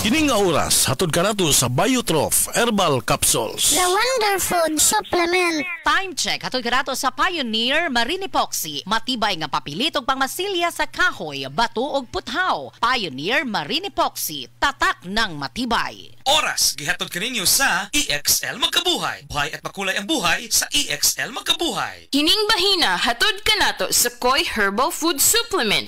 Kining nga oras, hatod ka nato sa Biotrof Herbal Capsules. The Wonder Food Supplement. Time check. Hatod ka nato sa Pioneer Marine Epoxy. Matibay nga papilit ug pangmasilya sa kahoy, bato ug puthaw. Pioneer Marine Epoxy. Tatak ng matibay. Oras, gihatod kaninyo sa EXL Magkabuhay. Buhay at makulay ang buhay sa EXL Magkabuhay. Kining bahina, hatod ka nato sa Koi Herbal Food Supplement.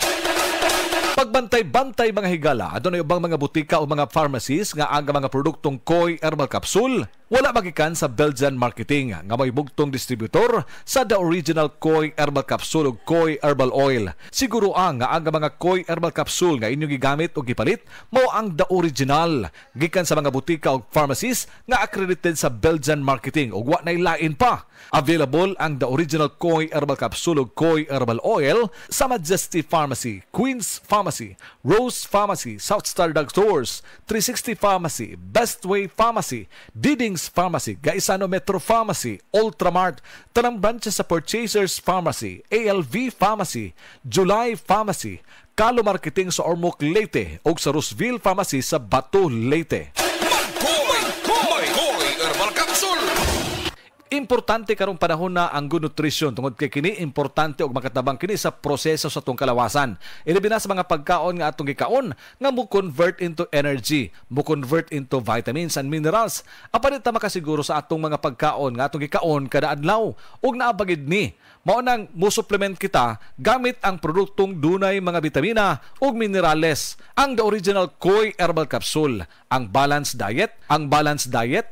Pagbantay-bantay mga higala, adunay ubang mga butika o mga pharmacies nga ang mga produktong Koi Herbal Capsule wala magikan sa Belgian Marketing nga may bugtong distributor sa the original Koi Herbal Capsule o Koi Herbal Oil. Siguro ang mga Koi Herbal Capsule nga inyong gigamit o gipalit mao ang the original gikan sa mga butika o pharmacies nga accredited sa Belgian Marketing o wa nay lain pa. Available ang the original Koi Herbal Capsule o Koi Herbal Oil sa Majesty Pharmacy, Queen's Pharmacy, Rose Pharmacy, South Star Drug Stores, 360 Pharmacy, Bestway Pharmacy, Diding's Pharmacy, Gaisano Metro Pharmacy, Ultramart, tanang branches sa Purchasers Pharmacy, ALV Pharmacy, July Pharmacy, Kalo Marketing sa Ormoc Leyte o sa Rooseville Pharmacy sa Bato Leyte. Koi Herbal Capsule. Importante karong panahon na ang good nutrition tungod kay kini importante og makatabang kini sa proseso sa atong kalawasan. Ilabi na sa mga pagkaon nga atong gikaon nga mo convert into energy, mo convert into vitamins and minerals. Apan ta makasiguro sa atong mga pagkaon nga atong gikaon kada adlaw ug naabagid ni mao nang mo supplement kita gamit ang produktong dunay mga bitamina ug minerales. Ang the original Koi Herbal Capsule, ang balanced diet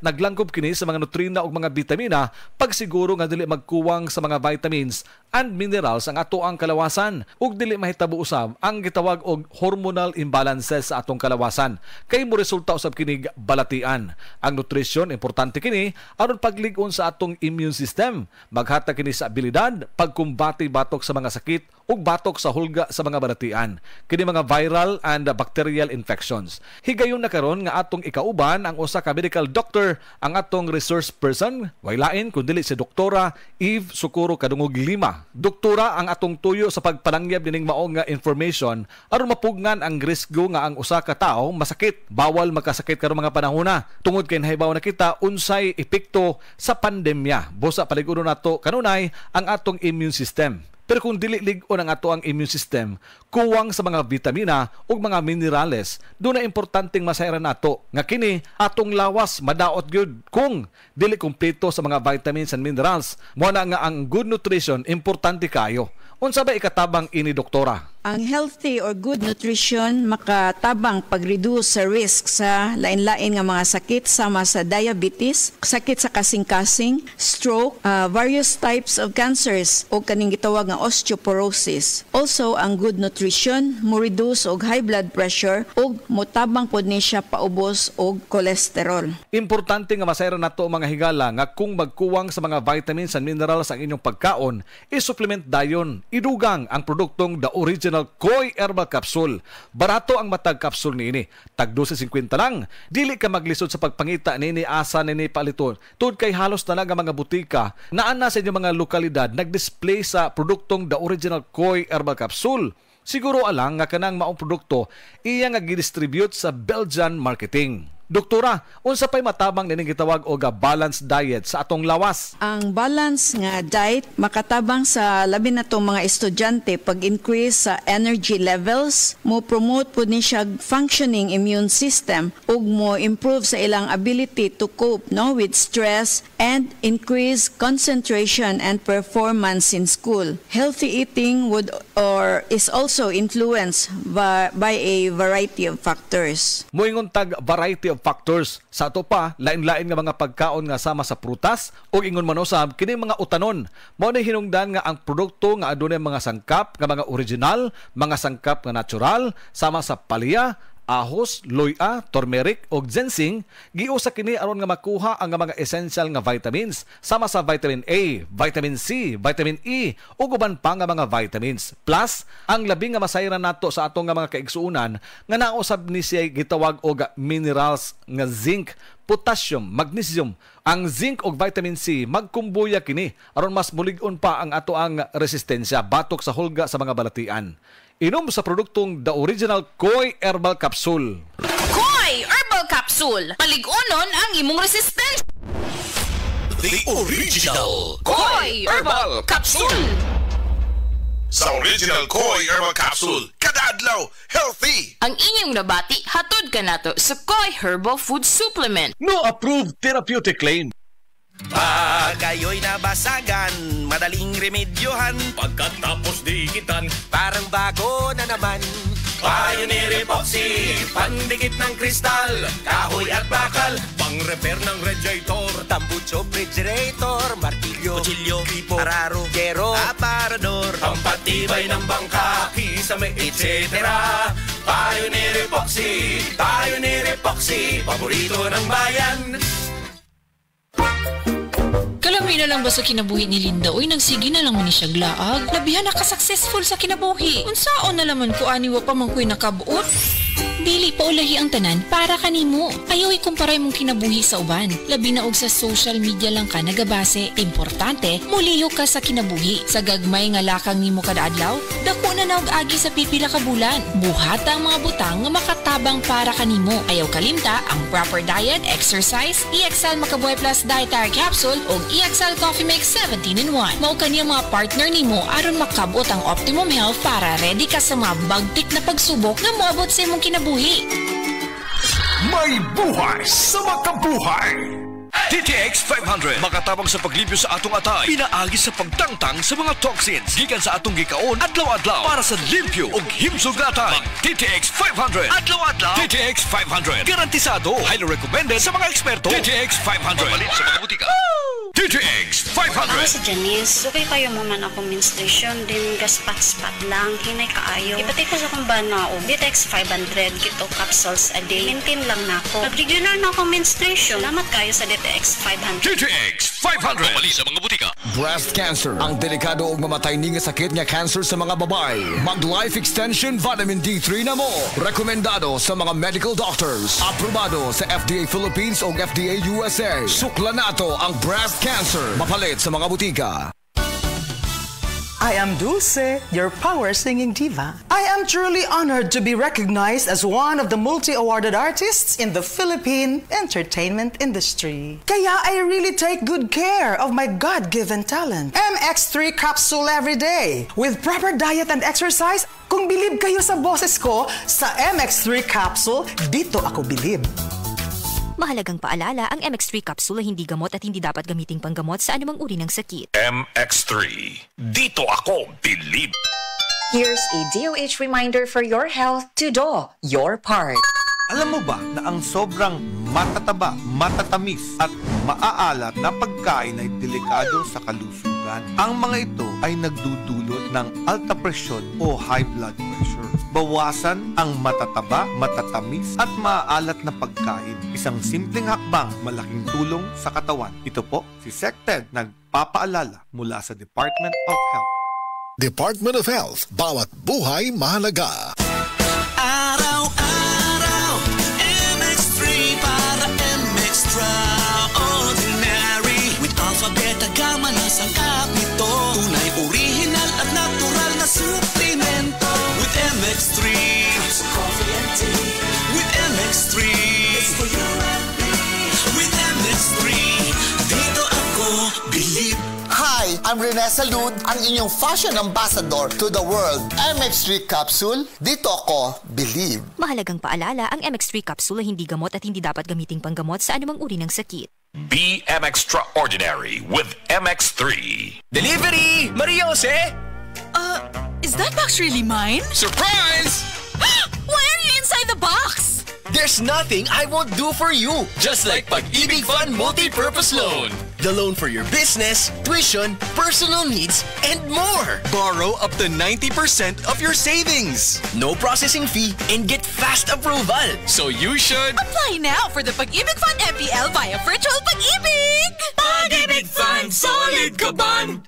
naglangkob kini sa mga nutrina ug mga bitamina pagsiguro nga dili magkuwang sa mga vitamins and minerals ang ato ang kalawasan ug dili mahitabo usab ang gitawag og hormonal imbalances sa atong kalawasan kay mo resulta usab kini balatian. Ang nutrition importante kini aron paglig-on sa atong immune system, maghatag kini sa abilidad pagkumbati batok sa mga sakit ug batok sa hulga sa mga balatian, kini mga viral and bacterial infections. Higayon na karon nga atong ikauban ang usa ka medical doctor, ang atong resource person, way lain kundi si Doktora Eve Socorro Kadungog Lima. Doktora ang atong tuyo sa pagpanangyab dining maong nga information aron mapugnan ang risgo nga ang usa ka tawo masakit. Bawal magkasakit karong mga panahona tungod kay nahibaw na kita unsay epekto sa pandemya. Busa paliguron nato kanunay ang atong immune system. Pero kung dili lig-on ang ato ang immune system, kuwang sa mga vitamina ug mga minerales, doon na importanteng masayran nato nga kini atong lawas madaot gyud kung dili kumpleto sa mga vitamins and minerals. Mo na nga ang good nutrition importante kayo. Unsa ba ikatabang ini, doktora? Ang healthy or good nutrition makatabang pag-reduce sa risk sa lain-lain nga mga sakit sama sa diabetes, sakit sa kasing-kasing, stroke, various types of cancers o kaning gitawag nga osteoporosis. Also, ang good nutrition mo reduce og high blood pressure ug motabang pod ni siya paubos og cholesterol. Importante nga masayran nato mga higala nga kung magkuwang sa mga vitamins and minerals ang inyong pagkaon, i-supplement dayon. Idugang ang produktong the original Koi Herbal Capsule. Barato ang matag capsule niini. Tag 12.50 lang. Dili ka maglisod sa pagpangita nini asa nini paliton. Tud kay halos na lang ang mga butika na ana sa inyong mga lokalidad nag-display sa produktong the original Koi Herbal Capsule. Siguro alang nga kanang maong produkto iya nga gi-distribute sa Belgian Marketing. Doktora, unsa pay matabang nining gitawag og balanced diet sa atong lawas? Ang balance nga diet makatabang sa labi na tong mga estudyante pag-increase sa energy levels, mo promote po ni siya functioning immune system ug mo improve sa ilang ability to cope with stress and increase concentration and performance in school. Healthy eating is also influenced by a variety of factors. Moingon tag variety of factors. Sa ato pa, lain-lain nga mga pagkaon nga sama sa prutas o ingon man usab kini mga utanon. Mao na hinungdan nga ang produkto nga adunay mga sangkap nga mga original, mga sangkap nga natural sama sa palya, ahos, loya, turmeric o ginseng, giusa kini aron nga makuha ang mga essential nga vitamins sama sa vitamin A, vitamin C, vitamin E ug uban pa nga mga vitamins. Plus, ang labi nga masayran nato sa atong nga mga kaigsuonan nga nausab ni siya gitawag og minerals nga zinc, potassium, magnesium. Ang zinc ug vitamin C magkumbuya kini aron mas mulig-on pa ang ato ang resistensya batok sa hulga sa mga balatian. Inom sa produktong the original Koi Herbal Capsule. Koi Capsule. Paligunon ang imong resistensya. The original Koy Herbal Capsule. Sa original Koy Herbal Capsule, kada adlaw healthy. Ang inyong nabati hatod kanato sa Koy Herbal Food Supplement. No approved therapeutic claim. Pag kayo'y nabasagan, madaling remedyohan. Pagkatapos dikitan, Parang bago na naman. Pioneer Epoxy, pandikit ng kristal, kahoy at bakal, pang-repair ng radiator, tambucho, refrigerator, martilyo, kutsilyo, tipo, araro, gero, aparador, pampatibay ng bangka, kisame, etc. Pioneer Epoxy, paborito ng bayan. Kalami na lang ba sa kinabuhi ni Linda? Uy, nagsigi na lang man ni siya glaag. Labihan na ka-successful sa kinabuhi. Unsaon na laman ko aniwa pa man ko'y nakabuot? Dili pa ulahi ang tanan para kanimo. Ayaw ikumparay mong kinabuhi sa uban. Labi na og sa social media lang ka nagabase. Importante, muliyo ka sa kinabuhi. Sa gagmay nga lakang nimo kada adlaw, dako na og agi sa pipila ka bulan. Buhata ang mga butang nga makatabang para kanimo. Ayaw kalimta ang proper diet, exercise, EXL Makabuhay Plus Dietary Capsule o EXL Coffee Mix 17-in-1. Mao kaniya mga partner nimo aron makabot ang optimum health para ready ka sa mga bagtik na pagsubok na moabot sa imong kinabuhi. may buhay sa makabuhay. TTX 500 makatabang sa paglibyo sa atong atay, pinaagi sa pagtangtang sa mga toxins gikan sa atong gikaon adlaw-adlaw para sa limpyo ug himsog nga atay. TTX 500 adlaw-adlaw. TTX 500 garantisado, highly recommended sa mga eksperto. TTX 500 mabalin sa mga butika. TTX 500. Ako si Janice. Okay kayo mo man ako menstruation, din gaspat-spat lang, hinay kaayo. Ipatay ko sa kong banao. TTX 500, kito capsules a day. Maintain lang na ako. Pag regular na ako menstruation, salamat kayo sa TTX 500. TTX 500 mabalin sa mga butika. Breast cancer, ang delikado ug mamatay ni nga sakit nga cancer sa mga babae. Mag-life extension vitamin D3 na mo. Rekomendado sa mga medical doctors. Aprobado sa FDA Philippines o FDA USA. Sukla nato ang breast cancer. Mapalit sa mga butika. I am Dulce, your power singing diva. I am truly honored to be recognized as one of the multi-awarded artists in the Philippine entertainment industry. Kaya I really take good care of my God-given talent. MX3 capsule every day. With proper diet and exercise, kung bilib kayo sa boses ko, sa MX3 capsule, dito ako bilib. Mahalagang paalala, ang MX3 capsule ay hindi gamot at hindi dapat gamiting panggamot sa anumang uri ng sakit. MX3. Dito ako bilib. Here's a DOH reminder for your health to do your part. Alam mo ba na ang sobrang matataba, matatamis at maaalat na pagkain ay delikado sa kalusugan? Ang mga ito ay nagdudulot ng alta presyon o high blood pressure. Bawasan ang matataba, matatamis at maaalat na pagkain. Isang simpleng hakbang, malaking tulong sa katawan. Ito po si SecTed nagpapaalala mula sa Department of Health. Department of Health, bawat buhay mahalaga. Araw-araw, MX3 para MX-Traordinary. With alpha, beta, gamma na sangkap nito. Tunay, original at natural na suplemento. With MX3, it's coffee and tea. With MX3, it's for you and me. With MX3, dito ako believe. Hi, I'm Rene Salud, ang inyong fashion ambassador to the world. MX3 capsule, dito ako believe. Mahalagang paalala, ang MX3 capsule ay hindi gamot at hindi dapat gamiting panggamot sa anumang uri ng sakit. Be MX-Traordinary with MX3. Delivery! Maria Jose? Is that box really mine? Surprise! Why are you inside the box? There's nothing I won't do for you. Just like Pag-ibig Fund Multi-Purpose Loan. The loan for your business, tuition, personal needs, and more. Borrow up to 90% of your savings. No processing fee and get fast approval. So you should... Apply now for the Pag-ibig Fund MPL via Virtual Pag-ibig! Pag-ibig Fund, solid ka bond!